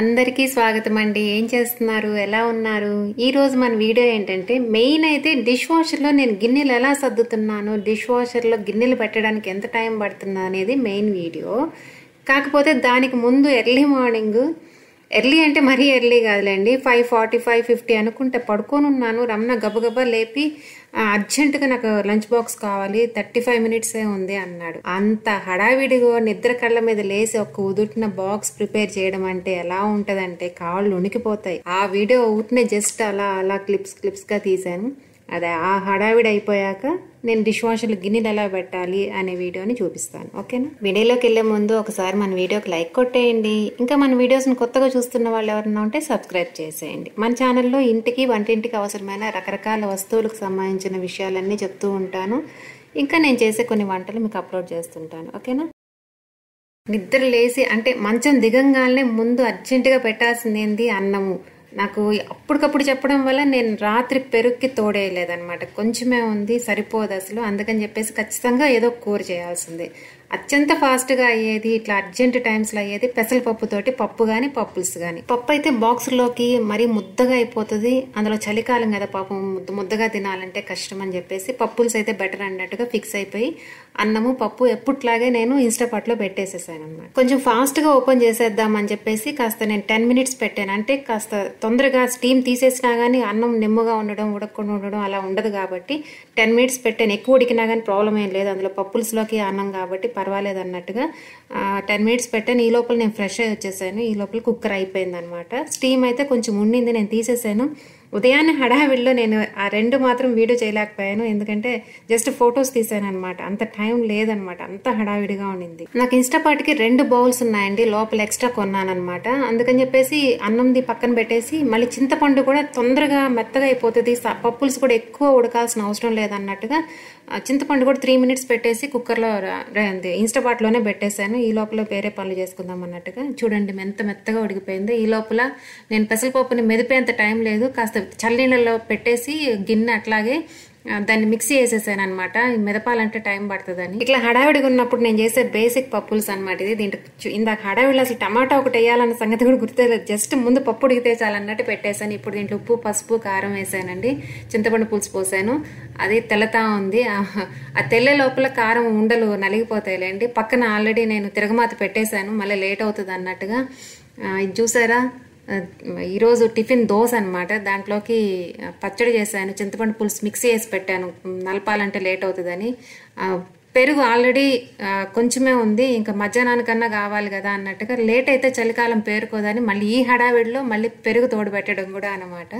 అందరికీ స్వాగతం అండి. ఏం చేస్తున్నారు, ఎలా ఉన్నారు? ఈ రోజు మన వీడియో ఏంటంటే మెయిన్ అయితే డిష్ వాషర్లో నేను గిన్నెలు ఎలా సర్దుతున్నాను, డిష్ వాషర్లో గిన్నెలు పెట్టడానికి ఎంత టైం పడుతుందా అనేది మెయిన్ వీడియో. కాకపోతే దానికి ముందు ఎర్లీ మార్నింగ్, ఎర్లీ అంటే మరీ ఎర్లీ కాదులేండి, 5:45, 50 అనుకుంటే పడుకొని ఉన్నాను. రమణ గబగబా లేపి అర్జెంటుగా నాకు లంచ్ బాక్స్ కావాలి, 35 మినిట్సే ఉంది అన్నాడు. అంత హడావిడిగా నిద్ర కళ్ళ మీద లేసి ఒక ఉదుటిన బాక్స్ ప్రిపేర్ చేయడం అంటే ఎలా ఉంటదంటే కాళ్ళు ఉనికిపోతాయి. ఆ వీడియో ఊరినే జస్ట్ అలా క్లిప్స్ గా తీసాను. అదే ఆ హడావిడి అయిపోయాక నేను డిష్ వాషర్లో గిన్నెలు ఎలా పెట్టాలి అనే వీడియోని చూపిస్తాను. ఓకేనా? వీడియోలోకి వెళ్లే ముందు ఒకసారి మన వీడియోకి లైక్ కొట్టేయండి. ఇంకా మన వీడియోస్ని కొత్తగా చూస్తున్న వాళ్ళు ఎవరన్నా ఉంటే సబ్స్క్రైబ్ చేసేయండి. మన ఛానల్లో ఇంటికి వంటింటికి అవసరమైన రకరకాల వస్తువులకు సంబంధించిన విషయాలన్నీ చెప్తూ ఉంటాను. ఇంకా నేను చేసే కొన్ని వంటలు మీకు అప్లోడ్ చేస్తుంటాను. ఓకేనా? నిద్ర లేసి అంటే మంచం దిగంగానే ముందు అర్జెంటుగా పెట్టాల్సింది ఏంది, అన్నము. నాకు అప్పటికప్పుడు చెప్పడం వల్ల నేను రాత్రి పెరుగుకి తోడేయలేదనమాట. కొంచెమే ఉంది, సరిపోదు అసలు. అందుకని చెప్పేసి ఖచ్చితంగా ఏదో కూర చేయాల్సిందే. అత్యంత ఫాస్ట్గా అయ్యేది, ఇట్లా అర్జెంట్ టైమ్స్లో అయ్యేది పెసరపప్పుతోటి పప్పు కానీ పప్పుల్స్ కానీ. పప్పు అయితే బాక్స్లోకి మరీ ముద్దగా అయిపోతుంది. అందులో చలికాలం కదా పాపం, ముద్దగా తినాలంటే కష్టం అని చెప్పేసి పప్పుల్స్ అయితే బెటర్ అన్నట్టుగా ఫిక్స్ అయిపోయి అన్నము పప్పు ఎప్పుట్లాగే నేను ఇన్స్టాపాట్లో పెట్టేసేసాను అనమాట. కొంచెం ఫాస్ట్గా ఓపెన్ చేసేద్దాం అని చెప్పేసి కాస్త నేను 10 మినిట్స్ పెట్టాను. అంటే కాస్త తొందరగా స్టీమ్ తీసేసినా కానీ అన్నం నిమ్మగా ఉండడం, ఉడకకుండా ఉండడం అలా ఉండదు కాబట్టి 10 మినిట్స్ పెట్టాను. ఎక్కువ ఉడికినా కానీ ప్రాబ్లం ఏం లేదు, అందులో పప్పుల్స్లోకి అన్నం కాబట్టి పర్వాలేదు అన్నట్టుగా 10 మినిట్స్ పెట్టాను. ఈ లోపల నేను ఫ్రెష్ అయ్యి వచ్చేసాను. ఈ లోపల కుక్కర్ అయిపోయింది అనమాట. స్టీమ్ అయితే కొంచెం ఉండింది, నేను తీసేసాను. ఉదయాన్నే హడావిడిలో నేను ఆ 2 మాత్రం వీడియో చేయలేకపోయాను, ఎందుకంటే జస్ట్ ఫొటోస్ తీసాను అనమాట. అంత టైం లేదనమాట, అంత హడావిడిగా ఉండింది. నాకు ఇన్స్టాపాట్కి 2 బౌల్స్ ఉన్నాయండి, లోపల ఎక్స్ట్రా కొన్నాను అనమాట. అందుకని చెప్పేసి అన్నంది పక్కన పెట్టేసి మళ్ళీ చింతపండు కూడా తొందరగా మెత్తగా అయిపోతుంది, పప్పుల్స్ కూడా ఎక్కువ ఉడకాల్సిన అవసరం లేదన్నట్టుగా చింతపండు కూడా 3 మినిట్స్ పెట్టేసి కుక్కర్లో ఇన్స్టాపాట్లోనే పెట్టేశాను. ఈ లోపల వేరే పనులు చేసుకుందాం అన్నట్టుగా. చూడండి ఎంత మెత్తగా ఉడికిపోయింది. ఈ లోపల నేను పెసరపప్పుని మెదిపేంత టైం లేదు, కాస్త చల్లనీళ్ళలో పెట్టేసి గిన్నె అట్లాగే దాన్ని మిక్సీ వేసేసాను అనమాట. మెదపాలంటే టైం పడుతుందని. ఇట్లా హడావిడిగా ఉన్నప్పుడు నేను చేసే బేసిక్ పప్పుల్స్ అనమాట ఇది. దీంట్లో ఇందాక హడావిడిలో అసలు టమాటా ఒకటి వేయాలన్న సంగతి కూడా గుర్తులేదు, జస్ట్ ముందు పప్పు ఉడికితే చాలన్నట్టు పెట్టేశాను. ఇప్పుడు దీంట్లో ఉప్పు, పసుపు, కారం వేసానండి, చింతపండు పులుసు పోసాను. అది తెల్లతా ఉంది. ఆ తెల్లే లోపల కారం ఉండలు నలిగిపోతాయిలేండి. పక్కన ఆల్రెడీ నేను తిరగమాత పెట్టేశాను, మళ్ళీ లేట్ అవుతుంది అన్నట్టుగా. ఇది చూసారా, ఈరోజు టిఫిన్ దోశ అనమాట. దాంట్లోకి పచ్చడి చేశాను, చింతపండు పులుసు మిక్సీ వేసి పెట్టాను, నలపాలంటే లేట్ అవుతుందని. పెరుగు ఆల్రెడీ కొంచెమే ఉంది, ఇంకా మధ్యాహ్నానికన్నా కావాలి కదా అన్నట్టుగా. లేట్ అయితే చలికాలం పేరుకోదని మళ్ళీ ఈ హడావిడిలో మళ్ళీ పెరుగు తోడు పెట్టడం కూడా అనమాట.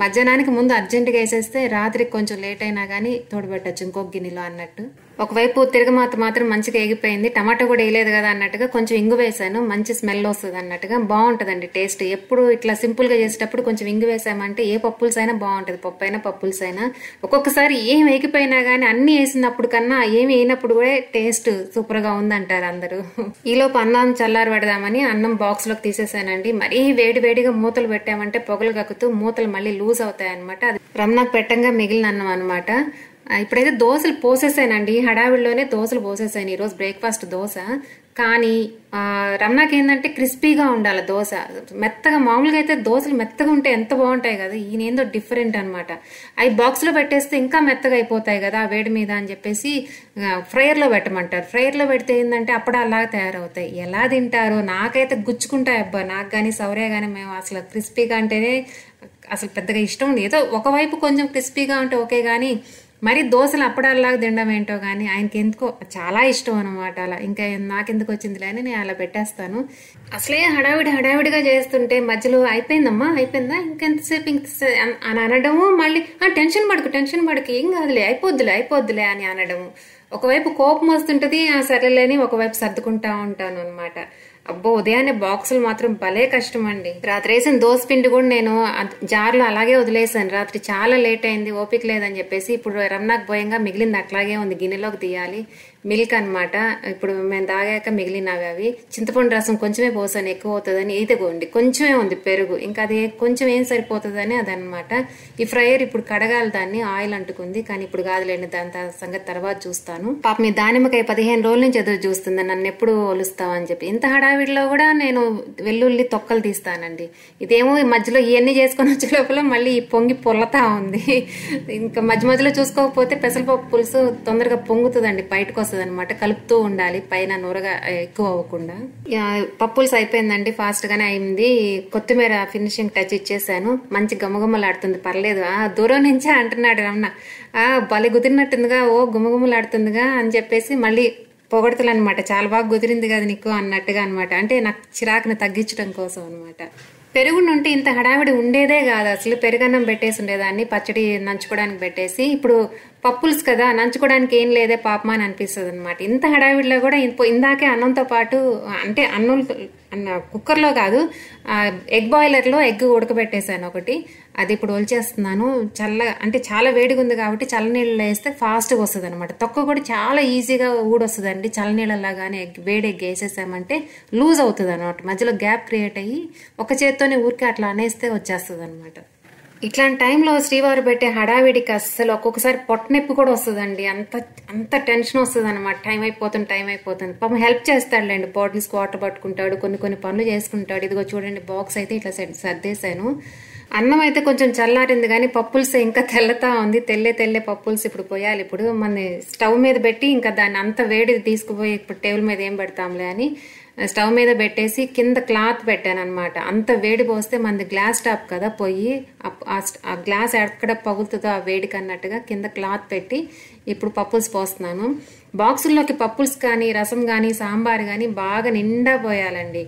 మధ్యాహ్నానికి ముందు అర్జెంటుగా వేసేస్తే రాత్రికి కొంచెం లేట్ అయినా కానీ తోడు పెట్టచ్చు ఇంకొక గిన్నెలో అన్నట్టు. ఒకవైపు తిరగమాత మాత్రం మంచిగా ఎగిపోయింది, టమాటా కూడా వేయలేదు కదా అన్నట్టుగా కొంచెం ఇంగు వేసాను, మంచి స్మెల్ వస్తుంది అన్నట్టుగా. బాగుంటుందండి టేస్ట్. ఎప్పుడు ఇట్లా సింపుల్గా చేసేటప్పుడు కొంచెం ఇంగు వేసామంటే ఏ పప్పుల్స్ అయినా బాగుంటుంది, పప్పు అయినా పప్పుల్స్ అయినా. ఒక్కొక్కసారి ఏం వేగిపోయినా కానీ అన్ని వేసినప్పుడు కన్నా ఏమి వేయినప్పుడు కూడా టేస్ట్ సూపర్గా ఉందంటారు అందరూ. ఈలోపు అన్నం చల్లారి పెడదామని అన్నం బాక్స్లోకి తీసేసానండి. మరీ వేడివేడిగా మూతలు పెట్టామంటే పొగలు కక్కుతూ మూతలు మళ్ళీ లూజ్ అవుతాయి అనమాట. అది రమణకు పెట్టంగా మిగిలిన అన్నం అనమాట. ఇప్పుడైతే దోశలు పోసేసానండి, హడావిడిలోనే దోశలు పోసేసాను. ఈరోజు బ్రేక్ఫాస్ట్ దోశ. కానీ రమణకి ఏంటంటే క్రిస్పీగా ఉండాలి దోశ, మెత్తగా. మామూలుగా అయితే దోశలు మెత్తగా ఉంటే ఎంత బాగుంటాయి కదా, ఈయనేందో డిఫరెంట్ అనమాట. అవి బాక్స్లో పెట్టేస్తే ఇంకా మెత్తగా అయిపోతాయి కదా వేడి మీద అని చెప్పేసి ఫ్రైయర్లో పెట్టమంటారు. ఫ్రైయర్లో పెడితే ఏంటంటే అప్పుడు అలాగా తయారవుతాయి. ఎలా తింటారో, నాకైతే గుచ్చుకుంటాయి అబ్బా. నాకు కానీ సౌర్య కానీ మేము అసలు క్రిస్పీగా అంటేనే అసలు పెద్దగా ఇష్టం ఉంది. ఏదో ఒకవైపు కొంచెం క్రిస్పీగా ఉంటే ఓకే, కానీ మరి దోశలు అప్పడాలాగా తినడం ఏంటో కానీ ఆయనకి ఎందుకో చాలా ఇష్టం అనమాట. అలా ఇంకా నాకెందుకు వచ్చిందిలే అని నేను అలా పెట్టేస్తాను. అసలే హడావిడిగా చేస్తుంటే మధ్యలో అయిపోయిందమ్మా, అయిపోయిందా, ఇంకెంతసేపు అని అనడము, మళ్ళీ టెన్షన్ పడకు ఏం కాదులే, అయిపోద్దులే అని అనడము. ఒకవైపు కోపం వస్తుంటది, సరేలేని ఒకవైపు సర్దుకుంటా ఉంటాను అనమాట. అబ్బో, ఉదయాన్నే బాక్సులు మాత్రం భలే కష్టం అండి. రాత్రి వేసిన దోశ పిండి కూడా నేను జార్లో అలాగే వదిలేసాను. రాత్రి చాలా లేట్ అయింది, ఓపిక లేదని చెప్పేసి. ఇప్పుడు రమణాకు భయంగా మిగిలింది అట్లాగే ఉంది, గిన్నెలోకి తీయాలి. మిల్క్ అనమాట, ఇప్పుడు మేము తాగాక మిగిలినవి అవి. చింతపండు రసం కొంచెమే పోసాను, ఎక్కువ అవుతుందని. ఇదిగోండి కొంచెమే ఉంది పెరుగు, ఇంకా అది కొంచెం ఏం సరిపోతుందని అదనమాట. ఈ ఫ్రైయర్ ఇప్పుడు కడగాలి, దాన్ని ఆయిల్ అంటుకుంది. కానీ ఇప్పుడు కాదులేండి, దాని సంగతి తర్వాత చూస్తాను. పాప మీ దానిమ్మకాయ 15 రోజుల నుంచి ఎదురు చూస్తుంది, నన్ను ఎప్పుడు ఒలుస్తావు అని చెప్పి. ఇంత హడావిడి హడావిడిలో కూడా నేను వెల్లుల్లి తొక్కలు తీస్తానండి. ఇదేమో ఈ మధ్యలో ఇవన్నీ చేసుకొని వచ్చే లోపల మళ్ళీ పొంగి పొల్లతా ఉంది. ఇంకా మధ్య మధ్యలో చూసుకోకపోతే పెసరపప్పు పులుసు తొందరగా పొంగుతుందండి, బయటకు వస్తుంది అనమాట. కలుపుతూ ఉండాలి పైన నూరగా ఎక్కువ అవ్వకుండా. పప్పు పులుసు అయిపోయిందండి, ఫాస్ట్ గానే అయింది. కొత్తిమీర ఫినిషింగ్ టచ్ ఇచ్చేసాను, మంచి గుమగుమలాడుతుంది. పర్లేదు, దూరం నుంచే అంటున్నాడు రమణ, భలే కుదిరినట్టుందిగా, ఓ గుమగుమలాడుతుందిగా అని చెప్పేసి మళ్ళీ పొగడతలు అనమాట. చాలా బాగా కుదిరింది కదా నీకు అన్నట్టుగా అనమాట. అంటే నాకు చిరాకుని తగ్గించడం కోసం అనమాట. పెరుగుంటే ఇంత హడావిడి ఉండేదే కాదు అసలు. పెరుగన్నం పెట్టేసి ఉండేదాన్ని, పచ్చడి నంచుకోవడానికి పెట్టేసి. ఇప్పుడు పప్పులుసు కదా, నంచుకోవడానికి ఏం లేదే పాపమా అని అనిపిస్తుంది అనమాట. ఇంత హడావిడిలో కూడా ఇందాకే అన్నంతో పాటు, అంటే అన్నం కుక్కర్లో కాదు, ఎగ్ బాయిలర్లో ఎగ్ ఉడకబెట్టేశాను ఒకటి. అది ఇప్పుడు ఒలిచేస్తున్నాను. అంటే చాలా వేడిగా ఉంది కాబట్టి చల్లనీళ్ళలో వేస్తే ఫాస్ట్గా వస్తుంది అనమాట. తొక్క కూడా చాలా ఈజీగా ఊడొస్తుందండి. చల్లనీళ్ళలా కానీ వేడి ఎగ్ వేసేసామంటే లూజ్ అవుతుంది అనమాట. మధ్యలో గ్యాప్ క్రియేట్ అయ్యి ఒక చేత్తోనే ఊరికే అట్లా అనేస్తే వచ్చేస్తుంది అనమాట. ఇట్లాంటి టైంలో శ్రీవారు పెట్టే హడావిడికి అస్సలు ఒక్కొక్కసారి పొట్టనొప్పి కూడా వస్తుందండి. అంత టెన్షన్ వస్తుంది అనమాట. టైం అయిపోతుంది. పాపం హెల్ప్ చేస్తాడులేండి, బాటిల్స్కి వాటర్ పట్టుకుంటాడు, కొన్ని పనులు చేసుకుంటాడు. ఇదిగో చూడండి, బాక్స్ అయితే ఇట్లా సర్దేశాను. అన్నం అయితే కొంచెం చల్లారింది కానీ పప్పుల్స్ ఇంకా తెల్లతా ఉంది. తెల్లే పప్పుల్స్ ఇప్పుడు పోయాలి. ఇప్పుడు మన స్టవ్ మీద పెట్టి ఇంకా దాన్ని అంత వేడి తీసుకుపోయి ఇప్పుడు టేబుల్ మీద ఏం పెడతాంలే అని స్టవ్ మీద పెట్టేసి కింద క్లాత్ పెట్టాను అనమాట. అంత వేడి పోస్తే మనది గ్లాస్ టాప్ కదా, పొయ్యి ఆ గ్లాస్ ఎక్కడ పగులుతుందో ఆ వేడికి అన్నట్టుగా కింద క్లాత్ పెట్టి ఇప్పుడు పప్పుల్స్ పోస్తున్నాను. బాక్సుల్లోకి పప్పుల్స్ కానీ రసం కానీ సాంబార్ కానీ బాగా నిండా పోయాలండి.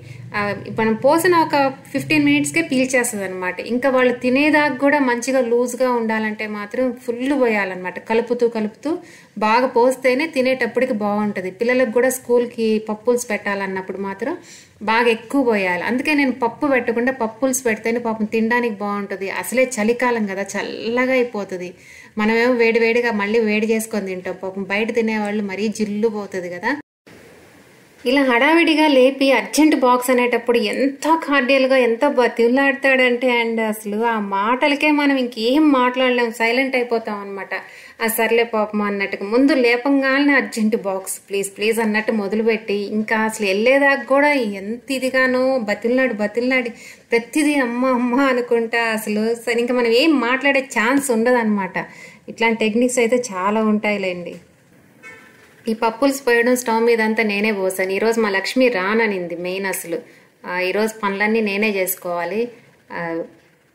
మనం పోసిన ఒక 15 మినిట్స్కే పీల్చేస్తుంది అనమాట. ఇంకా వాళ్ళు తినేదాకా కూడా మంచిగా లూజ్గా ఉండాలంటే మాత్రం ఫుల్ పోయాలన్నమాట. కలుపుతూ బాగా పోస్తేనే తినేటప్పటికి బాగుంటుంది. పిల్లలకు కూడా స్కూల్కి పప్పుల్స్ పెట్టాలన్నప్పుడు మాత్రం బాగా ఎక్కువ పోయాలి. అందుకే నేను పప్పు పెట్టకుండా పప్పుల్స్ పెడితేనే పాపం తినడానికి బాగుంటుంది. అసలే చలికాలం కదా, చల్లగా అయిపోతుంది. మనమేమో వేడిగా మళ్ళీ వేడి చేసుకొని తింటాం. పాపం బయట తినేవాళ్ళు మరీ జిల్లు పోతుంది కదా. ఇలా హడావిడిగా లేపి అర్జెంట్ బాక్స్ అనేటప్పుడు ఎంత కార్డియల్గా ఎంత బతిలాడతాడంటే అండ్ అసలు ఆ మాటలకే మనం ఇంకేం మాట్లాడలేం, సైలెంట్ అయిపోతాం అనమాట. ఆ సర్లే పాపం అన్నట్టుగా ముందు లేపంగానే అర్జెంట్ బాక్స్ ప్లీజ్ అన్నట్టు మొదలుపెట్టి ఇంకా అసలు వెళ్ళేదాకా కూడా ఎంత ఇదిగానో బతిలాడి ప్రతిదీ అమ్మ అనుకుంటా అసలు ఇంకా మనం ఏం మాట్లాడే ఛాన్స్ ఉండదు అనమాట. ఇట్లాంటి టెక్నిక్స్ అయితే చాలా ఉంటాయిలేండి. ఈ పప్పుల్స్ పోయడం స్టవ్ మీద అంతా నేనే పోసాను. ఈరోజు మా లక్ష్మి రాననింది. మెయిన్ అసలు ఈరోజు పనులన్నీ నేనే చేసుకోవాలి.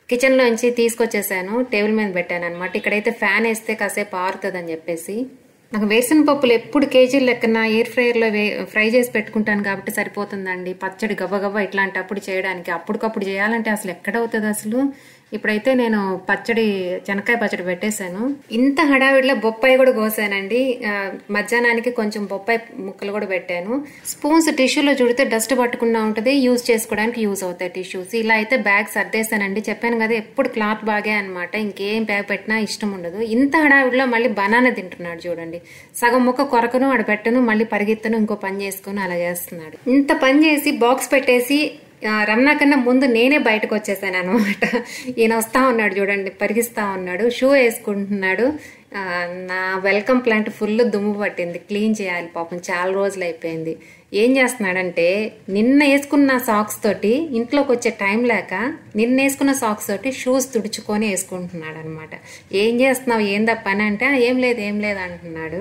కిచెన్లోంచి తీసుకొచ్చేసాను, టేబుల్ మీద పెట్టాను అనమాట. ఇక్కడైతే ఫ్యాన్ వేస్తే కాసేపు ఆరుతుందని చెప్పేసి. నాకు వేసిన పప్పులు ఎప్పుడు కేజీలు లెక్కన ఎయిర్ ఫ్రైయర్లో ఫ్రై చేసి పెట్టుకుంటాను కాబట్టి సరిపోతుందండి. పచ్చడి గవ్వ ఇట్లాంటప్పుడు చేయడానికి. అప్పటికప్పుడు చేయాలంటే అసలు ఎక్కడవుతుంది అసలు. ఇప్పుడైతే నేను చెనక్కాయ పచ్చడి పెట్టేశాను. ఇంత హడావిడిలో బొప్పాయి కూడా కోసానండి. మధ్యాహ్నానికి కొంచెం బొప్పాయి ముక్కలు కూడా పెట్టాను. స్పూన్స్ టిష్యూలో చుడితే డస్ట్ పట్టకుండా ఉంటుంది, యూజ్ చేసుకోవడానికి యూజ్ అవుతాయి టిష్యూస్. ఇలా అయితే బ్యాగ్ సర్దేశానండి. చెప్పాను కదా ఎప్పుడు క్లాత్ బాగే అనమాట. ఇంకేం బ్యాగ్ పెట్టినా ఇష్టం ఉండదు. ఇంత హడావిడిలో మళ్ళీ బనానా తింటున్నాడు చూడండి. సగం ముక్క కొరకను ఆడ పెట్టను, మళ్ళీ పరిగెత్తను, ఇంకో పని చేసుకుని అలా చేస్తున్నాడు. ఇంత పని చేసి బాక్స్ పెట్టేసి రమణ కన్నా ముందు నేనే బయటకు వచ్చేసాను అనమాట. ఈయన వస్తా ఉన్నాడు చూడండి, పరిగిస్తా ఉన్నాడు, షూ వేసుకుంటున్నాడు. నా వెల్కమ్ ప్లాంట్ ఫుల్ దుమ్ము పట్టింది, క్లీన్ చేయాలి పాపం, చాలా రోజులు అయిపోయింది. ఏం చేస్తున్నాడంటే నిన్న వేసుకున్న సాక్స్ తోటి ఇంట్లోకి వచ్చే టైం లేక నిన్న వేసుకున్న సాక్స్ తోటి షూస్ తుడుచుకొని వేసుకుంటున్నాడు అనమాట. ఏం చేస్తున్నావు, ఏందా పని అంటే ఏం లేదు అంటున్నాడు.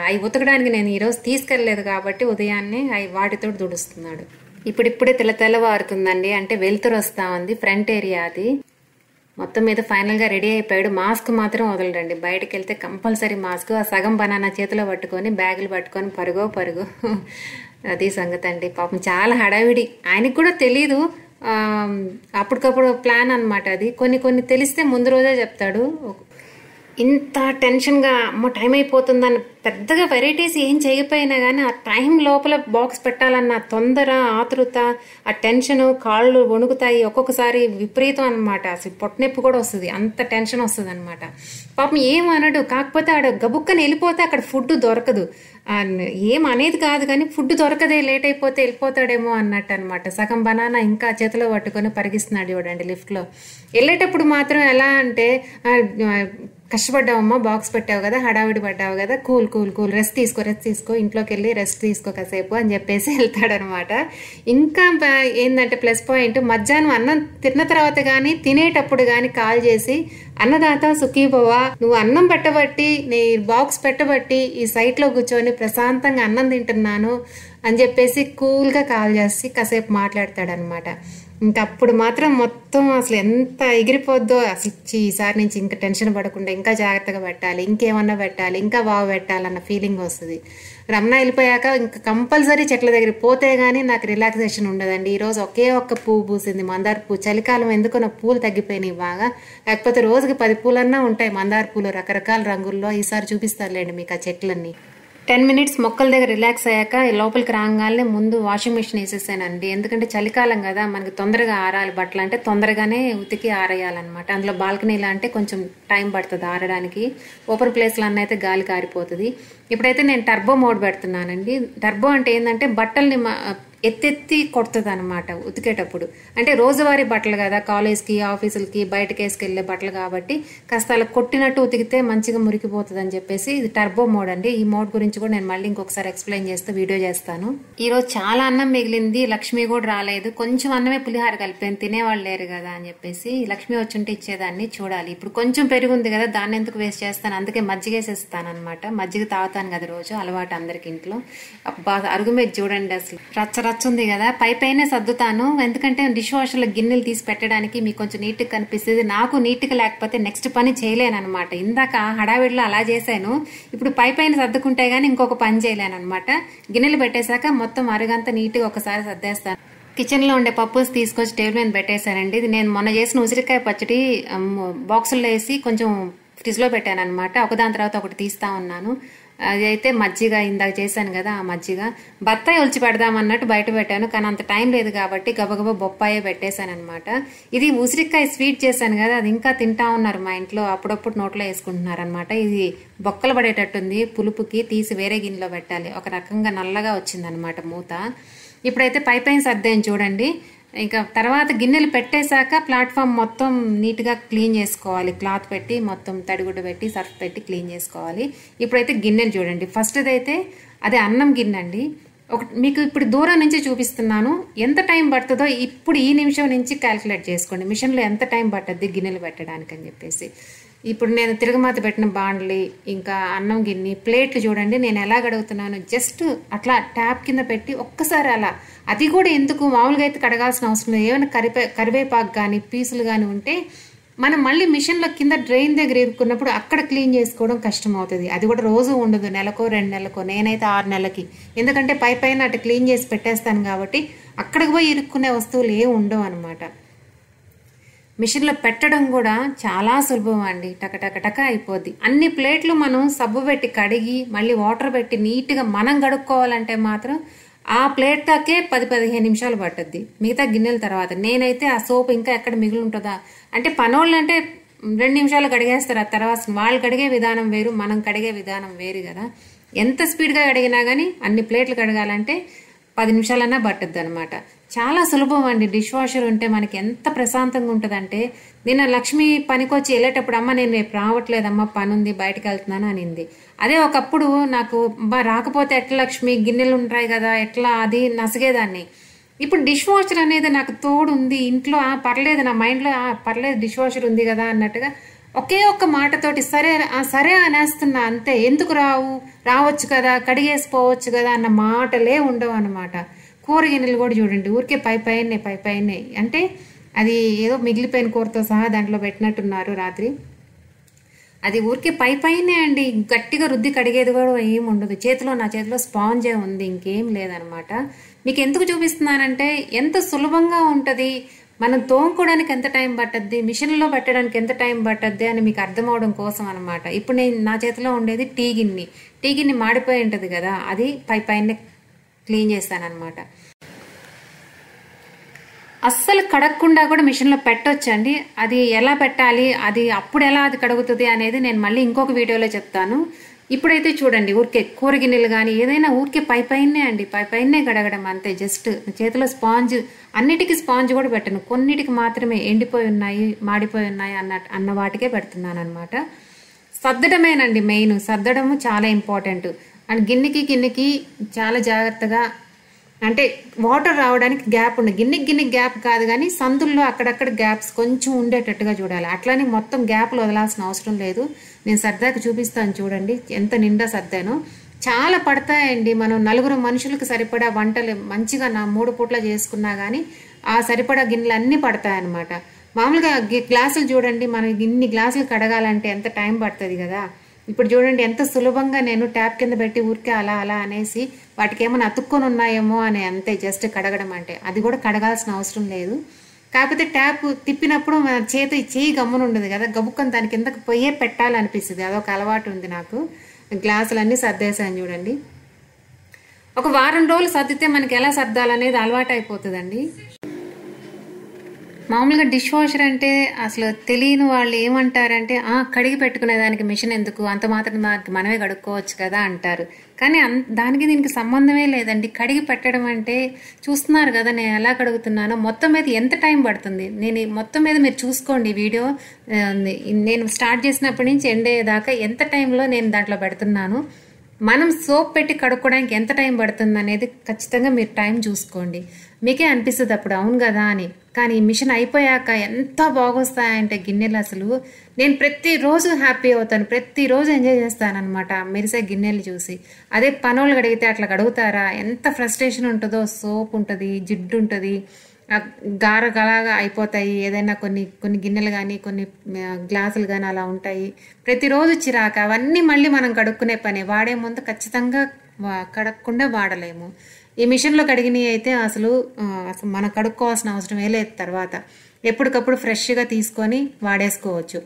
అవి ఉతకడానికి నేను ఈరోజు తీసుకెళ్ళలేదు కాబట్టి ఉదయాన్నే వాటితో తుడుస్తున్నాడు. ఇప్పుడిప్పుడే తెల్లవారుతుందండి, అంటే వెలుతురు వస్తా ఉంది. ఫ్రంట్ ఏరియా అది. మొత్తం మీద ఫైనల్గా రెడీ అయిపోయాడు. మాస్క్ మాత్రం వదలడండి, బయటకు వెళ్తే కంపల్సరీ మాస్క్. ఆ సగం బనానా చేతిలో పట్టుకొని బ్యాగులు పట్టుకొని పరుగు అది సంగతి అండి. పాపం చాలా హడావిడి. ఆయనకు కూడా తెలీదు, అప్పటికప్పుడు ప్లాన్ అనమాట అది. కొన్ని తెలిస్తే ముందు రోజే చెప్తాడు. ఇంత టెన్షన్గా అమ్మ టైం అయిపోతుందని పెద్దగా వెరైటీస్ ఏం చేయకపోయినా కానీ ఆ టైం లోపల బాక్స్ పెట్టాలన్న తొందర, ఆతృత, ఆ టెన్షన్, కాళ్ళు వణుకుతాయి. ఒక్కొక్కసారి విపరీతం అనమాట. అసలు పొట్టనొప్పి కూడా వస్తుంది, అంత టెన్షన్ వస్తుంది అనమాట. పాపం ఏమనడు, కాకపోతే ఆడ గబుక్కని వెళ్ళిపోతే అక్కడ ఫుడ్ దొరకదు. ఏం అనేది కాదు కానీ ఫుడ్ దొరకదే, లేట్ అయిపోతే వెళ్ళిపోతాడేమో అన్నట్టు అనమాట. సగం బనానా ఇంకా చేతిలో పట్టుకొని పరిగిస్తున్నాడు చూడండి లిఫ్ట్లో. వెళ్ళేటప్పుడు మాత్రం ఎలా అంటే కష్టపడ్డావమ్మా, బాక్స్ పెట్టావు కదా, హడావిడి పడ్డావు కదా, కూల్ కూల్ కూల్, రెస్ట్ తీసుకో, ఇంట్లోకి వెళ్ళి రెస్ట్ తీసుకో కాసేపు అని చెప్పేసి వెళ్తాడనమాట. ఇంకా ఏంటంటే ప్లస్ పాయింట్, మధ్యాహ్నం అన్నం తిన్న తర్వాత కానీ తినేటప్పుడు కానీ కాల్ చేసి, అన్నదాత సుఖీభవ, నువ్వు అన్నం పెట్టబట్టి, నీ బాక్స్ పెట్టబట్టి ఈ సైట్లో కూర్చొని ప్రశాంతంగా అన్నం తింటున్నాను అని చెప్పేసి కూల్గా కాల్ చేసి కాసేపు మాట్లాడతాడనమాట. ఇంకా అప్పుడు మాత్రం మొత్తం అసలు ఎంత ఎగిరిపోద్దో, అసలు ఈసారి నుంచి ఇంకా టెన్షన్ పడకుండా ఇంకా జాగ్రత్తగా పెట్టాలి, ఇంకేమన్నా పెట్టాలి, ఇంకా బాగా పెట్టాలన్న ఫీలింగ్ వస్తుంది. రమణ వెళ్ళిపోయాక ఇంకా కంపల్సరీ చెట్ల దగ్గర పోతే కానీ నాకు రిలాక్సేషన్ ఉండదండి. ఈరోజు ఒకే ఒక్క పువ్వు పూసింది, మందార పువ్వు. చలికాలం ఎందుకో నా పూలు తగ్గిపోయినాయి బాగా, లేకపోతే రోజుకి 10 పూలన్నా ఉంటాయి మందార పూలు రకరకాల రంగుల్లో. ఈసారి చూపిస్తారులేండి మీకు ఆ చెట్లన్నీ. 10 minutes మొక్కల దగ్గర రిలాక్స్ అయ్యాక లోపలికి రాగానే ముందు వాషింగ్ మిషన్ వేసేసానండి. ఎందుకంటే చలికాలం కదా, మనకి తొందరగా ఆరాలి బట్టలు, అంటే తొందరగానే ఉతికి ఆరేయాలన్నమాట. అందులో బాల్కనీలో అంటే కొంచెం టైం పడుతుంది ఆరడానికి, ఓపెన్ ప్లేస్లో అన్న అయితే గాలి కారిపోతుంది. ఇప్పుడైతే నేను టర్బో మోడ్ పెడుతున్నానండి. టర్బో అంటే ఏంటంటే బట్టల్ని ఎత్తెత్తి కొడుతుంది అనమాట ఉతికేటప్పుడు. అంటే రోజువారీ బట్టలు కదా, కాలేజ్కి ఆఫీసులకి బయటకి వేసుకెళ్లే బట్టలు కాబట్టి కాస్త అలా కొట్టినట్టు ఉతికితే మంచిగా మురికిపోతుంది అని చెప్పేసి ఇది టర్బో మోడ్ అండి. ఈ మోడ్ గురించి కూడా నేను మళ్ళీ ఇంకొకసారి ఎక్స్ప్లెయిన్ చేస్తూ వీడియో చేస్తాను. ఈరోజు చాలా అన్నం మిగిలింది, లక్ష్మి కూడా రాలేదు. కొంచెం అన్నమే పులిహార కలిపాను, తినేవాళ్ళు లేరు కదా అని చెప్పేసి. లక్ష్మి వచ్చుంటే ఇచ్చేదాన్ని, చూడాలి. ఇప్పుడు కొంచెం పెరుగుంది కదా, దాన్ని ఎందుకు వేస్ట్ చేస్తాను, అందుకే మజ్జిగేసేస్తాను అనమాట. మజ్జిగ తాగుతాను కదా రోజు, అలవాటు అందరికి ఇంట్లో. అరుగు మీద చూడండి అసలు రచ్చ ఉంది కదా, పైనే సర్దుతాను. ఎందుకంటే డిష్ వాషర్లో గిన్నెలు తీసి పెట్టడానికి మీకు కొంచెం నీట్గా కనిపిస్తుంది. నాకు నీట్గా లేకపోతే నెక్స్ట్ పని చేయలేను అనమాట. ఇందాక హడావిడిలో అలా చేశాను, ఇప్పుడు పైన సర్దుకుంటే గానీ ఇంకొక పని చేయలేను అనమాట. గిన్నెలు పెట్టేశాక మొత్తం అరగంతా నీట్గా ఒకసారి సర్దేస్తాను. కిచెన్ లో ఉండే పప్పుస్ తీసుకొచ్చి టేబుల్ మీద పెట్టేశానండి. ఇది నేను మొన్న చేసిన ఉసిరికాయ పచ్చడి బాక్సుల్లో వేసి కొంచెం ఫ్రిడ్జ్ లో పెట్టాను అనమాట. ఒకదాని తర్వాత ఒకటి తీస్తా ఉన్నాను. అది అయితే మజ్జిగ ఇందాక చేశాను కదా, ఆ మజ్జిగ. బత్తాయి ఒలిచి పెడదామన్నట్టు బయట పెట్టాను, కానీ అంత టైం లేదు కాబట్టి గబగబా బొప్పాయే పెట్టేశాను అనమాట. ఇది ఉసిరికాయ స్వీట్ చేశాను కదా, అది ఇంకా తింటా ఉన్నారు మా ఇంట్లో, అప్పుడప్పుడు నోట్లో వేసుకుంటున్నారు అనమాట. ఇది బొక్కలు పడేటట్టుంది, పులుపుకి తీసి వేరే గిన్నెలో పెట్టాలి. ఒక రకంగా నల్లగా వచ్చిందనమాట మూత. ఇప్పుడైతే పైన సర్దాను చూడండి. ఇంకా తర్వాత గిన్నెలు పెట్టేశాక ప్లాట్ఫామ్ మొత్తం నీట్గా క్లీన్ చేసుకోవాలి. క్లాత్ పెట్టి మొత్తం తడిగుడ్డ పెట్టి సర్ఫ్ పెట్టి క్లీన్ చేసుకోవాలి. ఇప్పుడైతే గిన్నెలు చూడండి. ఫస్ట్ అయితే అదే అన్నం గిన్నె అండి. మీకు ఇప్పుడు దూరం నుంచి చూపిస్తున్నాను, ఎంత టైం పడుతుందో ఇప్పుడు ఈ నిమిషం నుంచి క్యాల్కులేట్ చేసుకోండి. మిషన్లో ఎంత టైం పడుతుంది గిన్నెలు పెట్టడానికి అని చెప్పేసి. ఇప్పుడు నేను తిరగమాత పెట్టిన బాండ్లి, ఇంకా అన్నం గిన్నె, ప్లేట్లు చూడండి నేను ఎలా కడుగుతున్నాను. జస్ట్ అట్లా ట్యాప్ కింద పెట్టి ఒక్కసారి అలా, అది కూడా ఎందుకు మామూలుగా అయితే కడగాల్సిన అవసరం లేదు. ఏమైనా కరివేపాకు కానీ పీసులు కానీ ఉంటే మనం మళ్ళీ మిషన్లో కింద డ్రైన్ దగ్గర ఇరుక్కున్నప్పుడు అక్కడ క్లీన్ చేసుకోవడం కష్టం అవుతుంది. అది కూడా రోజు ఉండదు, నెలకో 2 నెలలకో, నేనైతే 6 నెలలకి. ఎందుకంటే పైన అటు క్లీన్ చేసి పెట్టేస్తాను కాబట్టి అక్కడికి పోయి ఇరుక్కునే వస్తువులు ఏమి ఉండవు అనమాట. మిషన్లో పెట్టడం కూడా చాలా సులభం అండి, టక అయిపోద్ది. అన్ని ప్లేట్లు మనం సబ్బు పెట్టి కడిగి మళ్ళీ వాటర్ పెట్టి నీట్గా మనం కడుక్కోవాలంటే మాత్రం ఆ ప్లేట్కే 10-15 నిమిషాలు పట్టుద్ది. మిగతా గిన్నెల తర్వాత నేనైతే ఆ సోప్ ఇంకా ఎక్కడ మిగిలి ఉంటుందా అంటే, పనోళ్ళు అంటే 2 నిమిషాలు కడిగేస్తారు. ఆ తర్వాత వాళ్ళు కడిగే విధానం వేరు, మనం కడిగే విధానం వేరు కదా. ఎంత స్పీడ్గా కడిగినా కానీ అన్ని ప్లేట్లు కడగాలంటే 10 నిమిషాలన్నా పట్టుద్ది అనమాట. చాలా సులభం అండి. డిష్ వాషర్ ఉంటే మనకి ఎంత ప్రశాంతంగా ఉంటుందంటే, నిన్న లక్ష్మి పనికొచ్చి వెళ్ళేటప్పుడు అమ్మ నేను రేపు రావట్లేదమ్మా, పని ఉంది బయటకు వెళ్తున్నాను అనింది. అదే ఒకప్పుడు నాకు రాకపోతే ఎట్లా లక్ష్మి, గిన్నెలు ఉంటాయి కదా ఎట్లా, అది నసిగేదాన్ని. ఇప్పుడు డిష్ వాషర్ అనేది నాకు తోడు ఉంది ఇంట్లో, పర్లేదు నా మైండ్లో పర్లేదు డిష్ వాషర్ ఉంది కదా అన్నట్టుగా ఒకే ఒక్క మాటతోటి సరే అనేస్తున్నా అంతే. ఎందుకు రావచ్చు కదా, కడిగేసిపోవచ్చు కదా అన్న మాటలే ఉండవు అనమాట. కూర గిన్నెలు కూడా చూడండి ఊరికే పైపైనే అంటే అది ఏదో మిగిలిపోయిన కూరతో సహా దాంట్లో పెట్టినట్టున్నారు రాత్రి. అది ఊరికే పైనే అండి, గట్టిగా రుద్ది కడిగేది కూడా ఏం ఉండదు. నా చేతిలో స్పాంజే ఉంది, ఇంకేం లేదనమాట. మీకు ఎందుకు చూపిస్తున్నానంటే ఎంత సులభంగా ఉంటుంది, మనం తోముకోవడానికి ఎంత టైం పట్టద్ది, మిషన్లో పెట్టడానికి ఎంత టైం పట్టద్ది అని మీకు అర్థం అవడం కోసం అనమాట. ఇప్పుడు నా చేతిలో ఉండేది టీ గిన్నె మాడిపోయి ఉంటుంది కదా, అది పైన క్లీన్ చేస్తానమాట. అస్సలు కడగకుండా కూడా మిషన్లో పెట్టొచ్చండి. అది ఎలా పెట్టాలి, అది అప్పుడు ఎలా అది కడుగుతుంది అనేది నేను మళ్ళీ ఇంకొక వీడియోలో చెప్తాను. ఇప్పుడైతే చూడండి ఊరికే కూర గిన్నెలు కానీ ఏదైనా ఊరికే పైనే అండి, పైనే కడగడం అంతే. జస్ట్ చేతిలో స్పాంజ్, అన్నిటికీ స్పాంజ్ కూడా పెట్టను, కొన్నిటికి మాత్రమే ఎండిపోయి ఉన్నాయి మాడిపోయి ఉన్నాయి అన్న వాటికే పెడుతున్నాను అనమాట. సర్దడమేనండి మెయిన్. సర్దడము చాలా ఇంపార్టెంట్. అండ్ గిన్నెకి చాలా జాగ్రత్తగా, అంటే వాటర్ రావడానికి గ్యాప్ ఉంది. గిన్నెకి గ్యాప్ కాదు కానీ సందుల్లో అక్కడక్కడ గ్యాప్స్ కొంచెం ఉండేటట్టుగా చూడాలి. అట్లానే మొత్తం గ్యాప్లు వదలాల్సిన అవసరం లేదు. నేను సర్దాక చూపిస్తాను చూడండి ఎంత నిండా సర్దాను. చాలా పడతాయండి. మనం 4 మనుషులకు సరిపడా వంటలు మంచిగా 3 పూట్ల చేసుకున్నా కానీ ఆ సరిపడా గిన్నెలు అన్నీ పడతాయన్నమాట. మామూలుగా గ్లాసులు చూడండి, మనం ఇన్ని గ్లాసులు కడగాలంటే ఎంత టైం పడుతుంది కదా. ఇప్పుడు చూడండి ఎంత సులభంగా నేను ట్యాప్ కింద పెట్టి ఊరికే అలా అలా అనేసి వాటికి ఏమైనా అతుక్కొని ఉన్నాయేమో అని అంతే, జస్ట్ కడగడం అంటే. అది కూడా కడగాల్సిన అవసరం లేదు. కాకపోతే ట్యాప్ తిప్పినప్పుడు మన చేయి గమ్మున ఉండదు కదా, గబుక్కని దాని కిందకి పొయ్యే పెట్టాలనిపిస్తుంది. అదొక అలవాటు ఉంది నాకు. గ్లాసులన్నీ సర్దేశాను చూడండి. ఒక వారం రోజులు సర్దితే మనకి ఎలా సర్దాలనేది అలవాటు అయిపోతుందండి. మామూలుగా డిష్ వాషర్ అంటే అసలు తెలియని వాళ్ళు ఏమంటారంటే, కడిగి పెట్టుకునే దానికి మిషన్ ఎందుకు, అంత మాత్రం మనమే కడుక్కోవచ్చు కదా అంటారు. కానీ దానికి దీనికి సంబంధమే లేదండి. కడిగి పెట్టడం అంటే చూస్తున్నారు కదా నేను ఎలా కడుగుతున్నానో. మొత్తం మీద ఎంత టైం పడుతుంది, నేను మొత్తం మీద మీరు చూసుకోండి వీడియో. నేను స్టార్ట్ చేసినప్పటి నుంచి ఎండ్ అయ్యేదాకా ఎంత టైంలో నేను దాంట్లో పెడుతున్నాను. మనం సోప్ పెట్టి కడుక్కోవడానికి ఎంత టైం పడుతుంది అనేది ఖచ్చితంగా మీరు టైం చూసుకోండి. మీకే అనిపిస్తుంది అప్పుడు అవును కదా అని. కానీ ఈ మిషన్ అయిపోయాక ఎంత బాగొస్తాయంటే గిన్నెలు, అసలు నేను ప్రతిరోజు హ్యాపీ అవుతాను, ప్రతిరోజు ఎంజాయ్ చేస్తానన్నమాట మెరిసే గిన్నెలు చూసి. అదే పనోళ్ళు కడిగితే అట్లా కడుగుతారా, ఎంత ఫ్రస్ట్రేషన్ ఉంటుందో. సోప్ ఉంటుంది, జిడ్డు ఉంటుంది, గారగలాగా అయిపోతాయి. ఏదైనా కొన్ని గిన్నెలు కానీ కొన్ని గ్లాసులు కానీ అలా ఉంటాయి. ప్రతిరోజు చిరాక. అవన్నీ మళ్ళీ మనం కడుక్కునే పని. వాడే ముందు ఖచ్చితంగా కడగకుండా వాడలేము. ఈ మిషన్లో కడిగినవి అయితే అసలు మనం కడుక్కోవాల్సిన అవసరమే లేదు. తర్వాత ఎప్పటికప్పుడు ఫ్రెష్గా తీసుకొని వాడేసుకోవచ్చు.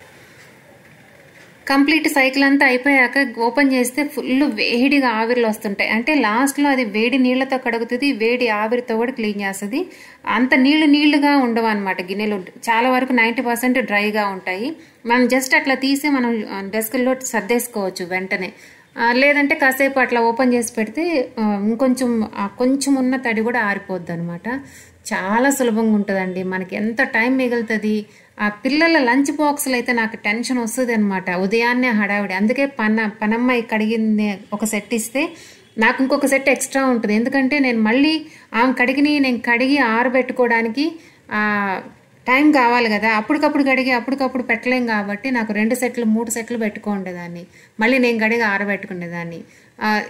కంప్లీట్ సైకిల్ అంతా అయిపోయాక ఓపెన్ చేస్తే ఫుల్ వేడిగా ఆవిరిలు వస్తుంటాయి. అంటే లాస్ట్లో అది వేడి నీళ్లతో కడుగుతుంది, వేడి ఆవిరితో కూడా క్లీన్ చేస్తుంది. అంత నీళ్లుగా ఉండవు అనమాట గిన్నెలు. చాలా వరకు 90% డ్రైగా ఉంటాయి. మనం జస్ట్ అట్లా తీసి మనం డెస్క్లో సర్దేసుకోవచ్చు వెంటనే. లేదంటే కాసేపు అట్లా ఓపెన్ చేసి పెడితే కొంచెం ఉన్న తడి కూడా ఆరిపోద్ది అనమాట. చాలా సులభంగా ఉంటుందండి. మనకి ఎంత టైం మిగులుతుంది. ఆ పిల్లల లంచ్ బాక్సులు అయితే నాకు టెన్షన్ వస్తుంది అనమాట. ఉదయాన్నే హడావిడి. అందుకే పనమ్మాయి కడిగింది ఒక సెట్ ఇస్తే నాకు ఇంకొక సెట్ ఎక్స్ట్రా ఉంటుంది. ఎందుకంటే నేను మళ్ళీ ఆమె నేను కడిగి ఆరబెట్టుకోవడానికి టైం కావాలి కదా. అప్పటికప్పుడు కడిగి అప్పటికప్పుడు పెట్టలేం కాబట్టి నాకు 2 సెట్లు 3 సెట్లు పెట్టుకోండేదాన్ని. మళ్ళీ నేను కడిగి ఆరబెట్టుకునేదాన్ని.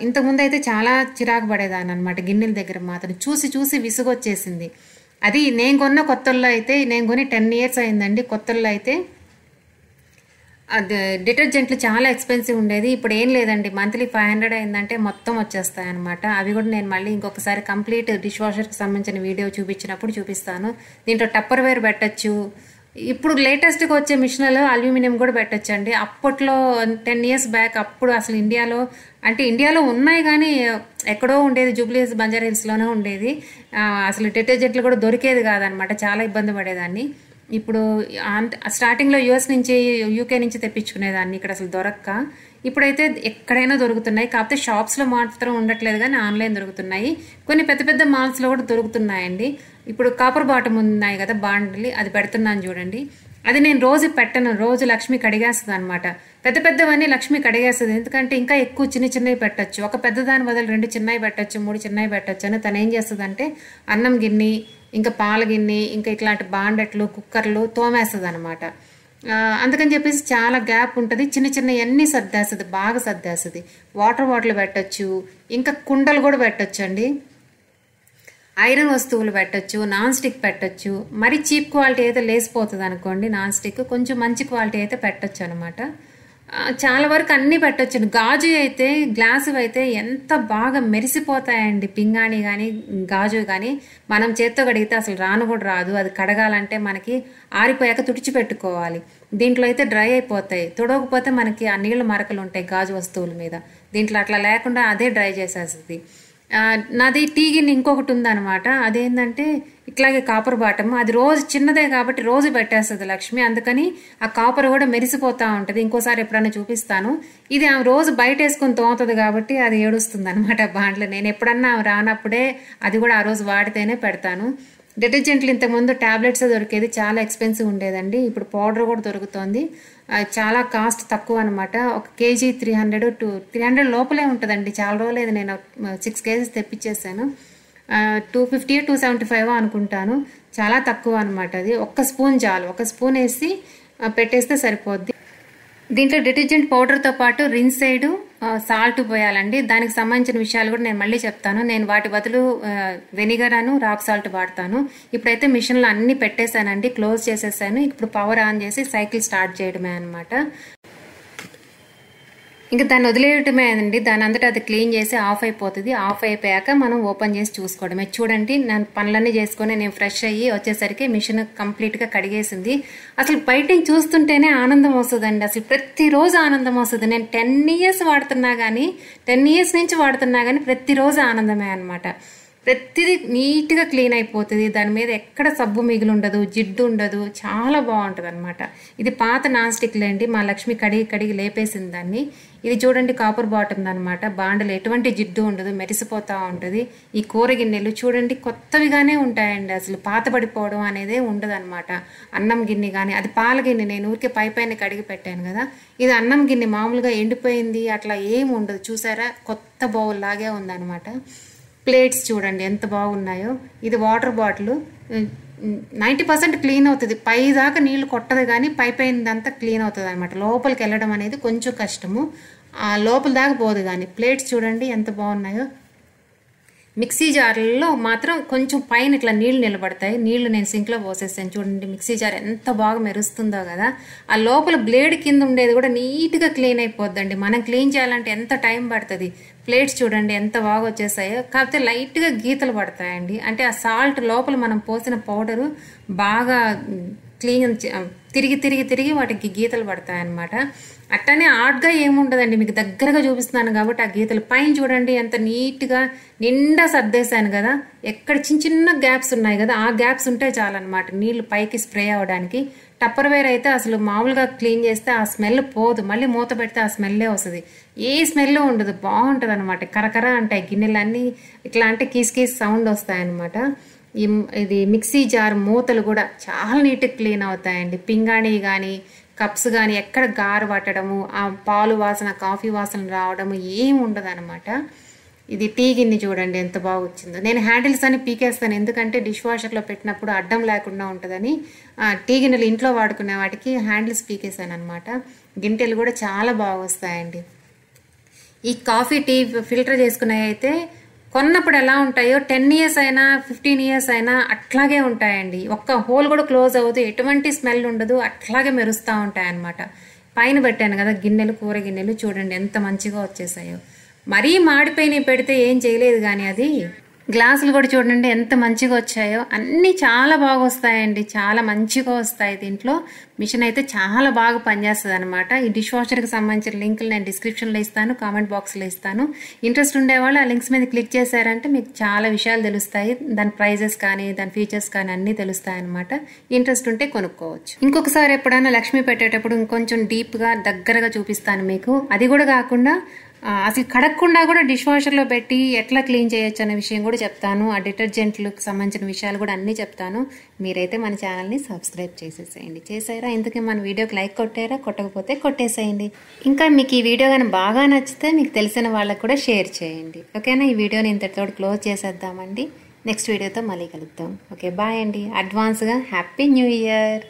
ఇంతకుముందు అయితే చాలా చిరాకు పడేదాన్ని అనమాట గిన్నెల దగ్గర మాత్రం. చూసి విసుగొచ్చేసింది. అది నేను కొన్న కొత్తల్లో అయితే, నేను కొని 10 years అయిందండి. కొత్తల్లో అయితే అది డిటర్జెంట్లు చాలా ఎక్స్పెన్సివ్ ఉండేది. ఇప్పుడు ఏం లేదండి, మంత్లీ 500 అయిందంటే మొత్తం వచ్చేస్తాయి అనమాట. అవి కూడా నేను మళ్ళీ ఇంకొకసారి కంప్లీట్ డిష్ వాషర్కి సంబంధించిన వీడియో చూపించినప్పుడు చూపిస్తాను. దీంట్లో టప్పర్వేర్ పెట్టచ్చు. ఇప్పుడు లేటెస్ట్గా వచ్చే మిషన్లలో అల్యూమినియం కూడా పెట్టచ్చు అండి. అప్పట్లో 10 years బ్యాక్ అప్పుడు అసలు ఇండియాలో ఉన్నాయి కానీ ఎక్కడో ఉండేది, జూబ్లీహిల్స్ బంజారా హిల్స్లోనే ఉండేది. అసలు డిటర్జెంట్లు కూడా దొరికేది కాదనమాట. చాలా ఇబ్బంది పడేదాన్ని. ఇప్పుడు స్టార్టింగ్లో యూకే నుంచి తెప్పించుకునేదాన్ని, ఇక్కడ అసలు దొరక్క. ఇప్పుడైతే ఎక్కడైనా దొరుకుతున్నాయి. కాకపోతే షాప్స్లో మాత్రం ఉండట్లేదు కానీ ఆన్లైన్ దొరుకుతున్నాయి. కొన్ని పెద్ద మాల్స్లో కూడా దొరుకుతున్నాయండి. ఇప్పుడు కాపర్ బాటమ్ ఉన్నాయి కదా బాండ్లీ, అది పెడుతున్నాను చూడండి. అది నేను రోజు పెట్టను. రోజు లక్ష్మి కడిగేస్తుంది అనమాట. పెద్దవన్నీ లక్ష్మి కడిగేస్తుంది. ఎందుకంటే ఇంకా ఎక్కువ చిన్నవి పెట్టచ్చు. ఒక పెద్దదాని బదులు 2 చిన్నవి పెట్టచ్చు, 3 చిన్నవి పెట్టచ్చు అని తను ఏం చేస్తుంది అంటే అన్నం గిన్నె, ఇంకా పాల గిన్నె, ఇంకా ఇట్లాంటి బాండెట్లు, కుక్కర్లు తోమేస్తుంది అనమాట. అందుకని చెప్పేసి చాలా గ్యాప్ ఉంటుంది. చిన్నవన్నీ సర్దేస్తుంది, బాగా సర్దేస్తుంది. వాటర్ పెట్టచ్చు, ఇంకా కుండలు కూడా పెట్టచ్చు అండి. ఐరన్ వస్తువులు పెట్టచ్చు, నాన్ స్టిక్ పెట్టచ్చు. మరి చీప్ క్వాలిటీ అయితే లేసిపోతుంది అనుకోండి నాన్ స్టిక్. కొంచెం మంచి క్వాలిటీ అయితే పెట్టచ్చు అనమాట. చాలా వరకు అన్నీ పెట్టచ్చు. గాజు అయితే, గ్లాసు అయితే ఎంత బాగా మెరిసిపోతాయండి. పింగాణి కానీ గాజు కానీ మనం చేత్తో కడిగితే అసలు కూడా రాదు. అది కడగాలంటే మనకి ఆరిపోయాక తుడిచిపెట్టుకోవాలి. దీంట్లో అయితే డ్రై అయిపోతాయి. తుడవకపోతే మనకి ఆ నీళ్ళ మరకలు ఉంటాయి గాజు వస్తువుల మీద. దీంట్లో అట్లా లేకుండా అదే డ్రై చేసేస్తుంది. నాది టీ గిన్నె ఇంకొకటి ఉందనమాట. అదేంటంటే ఇట్లాగే కాపర్ బాటమ్. అది రోజు చిన్నదే కాబట్టి రోజు పెట్టేస్తుంది లక్ష్మి. అందుకని ఆ కాపర్ కూడా మెరిసిపోతూ ఉంటుంది. ఇంకోసారి ఎప్పుడైనా చూపిస్తాను. ఇది ఆమె రోజు బయట వేసుకొని తోముతుంది కాబట్టి అది ఏడుస్తుంది అనమాట బాండ్లు. నేను ఎప్పుడన్నా ఆమె రానప్పుడే అది కూడా ఆ రోజు వాడితేనే పెడతాను. డిటర్జెంట్లు ఇంతకుముందు ట్యాబ్లెట్స్ దొరికేది, చాలా ఎక్స్పెన్సివ్ ఉండేదండి. ఇప్పుడు పౌడర్ కూడా దొరుకుతుంది, చాలా కాస్ట్ తక్కువ అనమాట. ఒక కేజీ 300 to 300 లోపలే ఉంటుందండి. చాలా రోజులేదు, నేను 6 kgs తెప్పించేసాను. 250 275 అనుకుంటాను, చాలా తక్కువ అనమాట. అది ఒక్క స్పూన్ చాలు, ఒక స్పూన్ వేసి పెట్టేస్తే సరిపోద్ది. దీంట్లో డిటర్జెంట్ పౌడర్తో పాటు రిన్స్ సైడ్ సాల్ట్ పోయాలండి. దానికి సంబంధించిన విషయాలు కూడా నేను మళ్ళీ చెప్తాను. నేను వాటి బదులు వెనిగర్ అను రాక్ సాల్ట్ వాడతాను. ఇప్పుడైతే మిషన్లో అన్ని పెట్టేశానండి, క్లోజ్ చేసేసాను. ఇప్పుడు పవర్ ఆన్ చేసి సైకిల్ స్టార్ట్ చేయడమే అనమాట. ఇంకా దాన్ని వదిలేయటమే అండి, దాని అంతటా అది క్లీన్ చేసి ఆఫ్ అయిపోతుంది. ఆఫ్ అయిపోయాక మనం ఓపెన్ చేసి చూసుకోవడమే. చూడండి, నేను పనులన్నీ చేసుకొని నేను ఫ్రెష్ అయ్యి వచ్చేసరికి మిషన్ కంప్లీట్గా కడిగేసింది. అసలు బయట చూస్తుంటేనే ఆనందం వస్తుందండి, అసలు ప్రతిరోజు ఆనందం వస్తుంది. నేను 10 years వాడుతున్నా కానీ, 10 years నుంచి వాడుతున్నా కానీ ప్రతిరోజు ఆనందమే అనమాట. ప్రతిదీ నీట్గా క్లీన్ అయిపోతుంది, దాని మీద ఎక్కడ సబ్బు మిగిలి ఉండదు, జిడ్డు ఉండదు, చాలా బాగుంటుంది అనమాట. ఇది పాత నాన్ స్టిక్లే అండి, మా లక్ష్మి కడిగి లేపేసింది దాన్ని. ఇది చూడండి, కాపర్ బాటమ్ అనమాట. బాండలు ఎటువంటి జిడ్డు ఉండదు, మెరిసిపోతూ ఉంటుంది. ఈ కూర గిన్నెలు చూడండి, కొత్తవిగానే ఉంటాయండి, అసలు పాత పడిపోవడం అనేదే ఉండదు అనమాట. అన్నం గిన్నె కానీ, అది పాల గిన్నె, నేను ఊరికే పైన కడిగి పెట్టాను కదా. ఇది అన్నం గిన్నె, మామూలుగా ఎండిపోయింది అట్లా ఏం ఉండదు. చూసారా, కొత్త బౌల్ లాగే ఉందన్నమాట. ప్లేట్స్ చూడండి ఎంత బాగున్నాయో. ఇది వాటర్ బాటిల్, 90% క్లీన్ అవుతుంది. పై దాకా నీళ్లు కొట్టదు కానీ పైదంతా క్లీన్ అవుతుంది అనమాట. లోపలికి వెళ్ళడం అనేది కొంచెం కష్టము, లోపల దాకా పోదు కానీ. ప్లేట్స్ చూడండి ఎంత బాగున్నాయో. మిక్సీ జార్లలో మాత్రం కొంచెం పైన ఇట్లా నీళ్లు నిలబడతాయి. నీళ్లు నేను సింక్లో పోసేస్తాను. చూడండి మిక్సీ జార్ ఎంత బాగా మెరుస్తుందో కదా. ఆ లోపల బ్లేడ్ కింద ఉండేది కూడా నీట్గా క్లీన్ అయిపోద్దండి. మనం క్లీన్ చేయాలంటే ఎంత టైం పడుతుంది. ప్లేట్స్ చూడండి ఎంత బాగా వచ్చేసాయో, కాకపోతే లైట్గా గీతలు పడతాయండి. అంటే ఆ సాల్ట్ లోపల మనం పోసిన పౌడరు బాగా క్లీన్ తిరిగి వాటికి గీతలు పడతాయన్నమాట. అట్టనే ఆర్ట్గా ఏముండదండి, మీకు దగ్గరగా చూపిస్తున్నాను కాబట్టి ఆ గీతలు. పైన చూడండి ఎంత నీట్గా నిండా సర్దేశాను కదా. ఎక్కడ చిన్న గ్యాప్స్ ఉన్నాయి కదా, ఆ గ్యాప్స్ ఉంటే చాలన్నమాట నీళ్లు పైకి స్ప్రే అవ్వడానికి. టప్పర్వేర్ అయితే అసలు మామూలుగా క్లీన్ చేస్తే ఆ స్మెల్ పోదు, మళ్ళీ మూత పెడితే ఆ స్మెల్లే వస్తుంది. ఏ స్మెల్ ఉండదు, బాగుంటుంది అనమాట. కరకర అంటాయి గిన్నెలన్నీ, ఇట్లా అంటే కీస్ సౌండ్ వస్తాయన్నమాట. ఇది మిక్సీ జార్ మూతలు కూడా చాలా నీట్గా క్లీన్ అవుతాయండి. పింగాణి కానీ కప్స్ కానీ ఎక్కడ గారు పట్టడము, ఆ పాలు వాసన కాఫీ వాసన రావడము ఏమి ఉండదు అనమాట. ఇది టీ గిన్నె చూడండి ఎంత బాగా వచ్చిందో. నేను హ్యాండిల్స్ అని పీకేస్తాను, ఎందుకంటే డిష్ వాషర్లో పెట్టినప్పుడు అడ్డం లేకుండా ఉంటుందని. టీ గిన్నెలు ఇంట్లో వాడుకునే వాటికి హ్యాండిల్స్ పీకేసాను అనమాట. గింటెలు కూడా చాలా బాగా వస్తాయండి. ఈ కాఫీ టీ ఫిల్టర్ చేసుకునేవి అయితే కొన్నప్పుడు ఎలా ఉంటాయో 10 years అయినా 15 years అయినా అట్లాగే ఉంటాయండి. ఒక్క హోల్ కూడా క్లోజ్ అవ్వదు, ఎటువంటి స్మెల్ ఉండదు, అట్లాగే మెరుస్తూ ఉంటాయన్నమాట. పైన పెట్టాను కదా గిన్నెలు, కూర గిన్నెలు చూడండి ఎంత మంచిగా వచ్చేసాయో. మరీ మాడిపోయినవి పెడితే ఏం చేయలేదు కానీ అది. గ్లాసులు కూడా చూడండి ఎంత మంచిగా వచ్చాయో. అన్నీ చాలా బాగా వస్తాయండి, చాలా మంచిగా వస్తాయి. దీంట్లో మిషన్ అయితే చాలా బాగా పనిచేస్తుంది అనమాట. ఈ డిష్ వాషర్కి సంబంధించిన లింకులు నేను డిస్క్రిప్షన్లో ఇస్తాను, కామెంట్ బాక్స్లో ఇస్తాను. ఇంట్రెస్ట్ ఉండేవాళ్ళు ఆ లింక్స్ మీద క్లిక్ చేశారంటే మీకు చాలా విషయాలు తెలుస్తాయి. దాని ప్రైజెస్ కానీ దాని ఫీచర్స్ కానీ అన్నీ తెలుస్తాయి అనమాట. ఇంట్రెస్ట్ ఉంటే కొనుక్కోవచ్చు. ఇంకొకసారి ఎప్పుడైనా లక్ష్మి పెట్టేటప్పుడు ఇంకొంచెం డీప్గా దగ్గరగా చూపిస్తాను మీకు. అది కూడా కాకుండా అసలు కడగకుండా కూడా డిష్ వాషర్లో పెట్టి ఎట్లా క్లీన్ చేయొచ్చు అనే విషయం కూడా చెప్తాను. ఆ డిటర్జెంట్లకు సంబంధించిన విషయాలు కూడా అన్నీ చెప్తాను. మీరైతే మన ఛానల్ని సబ్స్క్రైబ్ చేసేసేయండి. చేసారా? ఇందుకే మన వీడియోకి లైక్ కొట్టారా? కొట్టకపోతే కొట్టేసేయండి. ఇంకా మీకు ఈ వీడియో కానీ బాగా నచ్చితే మీకు తెలిసిన వాళ్ళకు కూడా షేర్ చేయండి. ఓకేనా? ఈ వీడియోని ఇంతటితో క్లోజ్ చేసేద్దామండి. నెక్స్ట్ వీడియోతో మళ్ళీ కలుద్దాం. ఓకే, బాయ్ అండి. అడ్వాన్స్గా హ్యాపీ న్యూ ఇయర్.